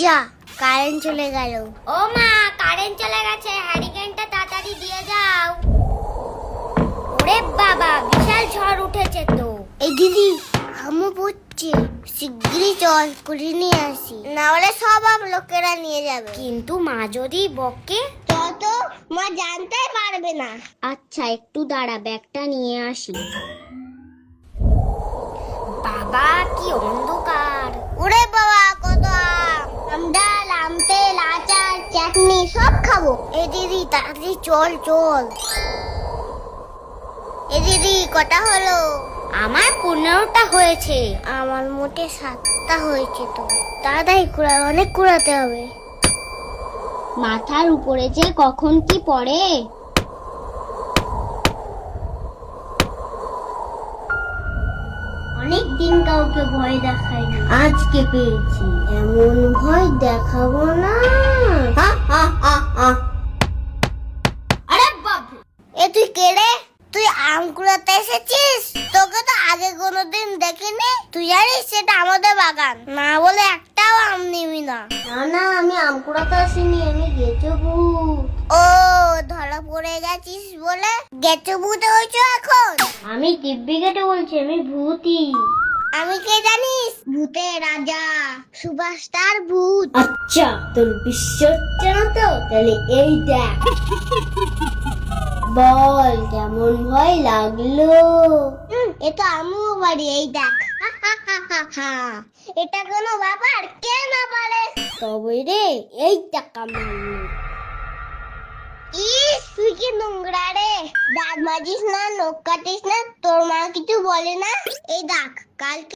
যা কারেন্ট চলে গেল। ও মা, কারেন্ট চলে গেছে, হ্যারিকেনটা তাড়াতাড়ি দিয়ে যাও। ওরে বাবা, বিশাল ঝড় উঠেছে তো। এই দিদি আমু পড়ছে, শিগগিরই চল করে নিয়ে আসি, না হলে সব লোকেরা নিয়ে যাবে। কিন্তু মা যদি বকে? তত মা জানতে পারবে না। আচ্ছা একটু দাঁড়া, ব্যাগটা নিয়ে আসি। বাবা কি অন্ধকার! ওরে বাবা কত আম, ডাল, আম তেল, আচার, চাটনি সব খাবো। এই দিদি তাড়াতাড়ি চল চল। এই দিদি কটা হলো? আমার 15টা হয়েছে। আমার মোটে 7টা হয়েছে। তো তাড়াতাড়ি কুড়া, অনেক কুড়াতে হবে। মাথার উপরে যে কখন কি পড়ে। অনেক দিন কাউকে ভয় দেখাইনি, আজকে পেয়েছি। এমন ভয় দেখাবো না। আরে বাবু, এ তুই কে রে? তুই আম কুড়াতে এসেছিস? তোকে তো আগে কোনোদিন দেখিনি। তুই জানিস সেটা আমাদের বাগান, না বলে একটাও আম নিবি না। না না, আমি আম কুড়াতে আসিনি, আমি গেছো ভূত। ও, ধরা পড়ে গেছিস বলে গেছো ভূত হয়েছো এখন? আমি দিব্যি কেটে বলছি, আমি ভূতই। আমি কে জানিস? ভূতের রাজা, সুপারস্টার ভূত। আচ্ছা তোর বিশ্বাস হচ্ছে না তো, তাহলে এই দেখ। বল কেমন ভয় লাগলো? এ তো আমিও পারি, এই দেখ। এটা কোনো ব্যাপার? কে না পারে? তবে রে, এই টাকা মারলো। ইস, তুই কি নোংরা রে! দাঁত মাজিস না, নখ কাটিস না, তোর মা কিছু বলে না? এই দেখ, কালকে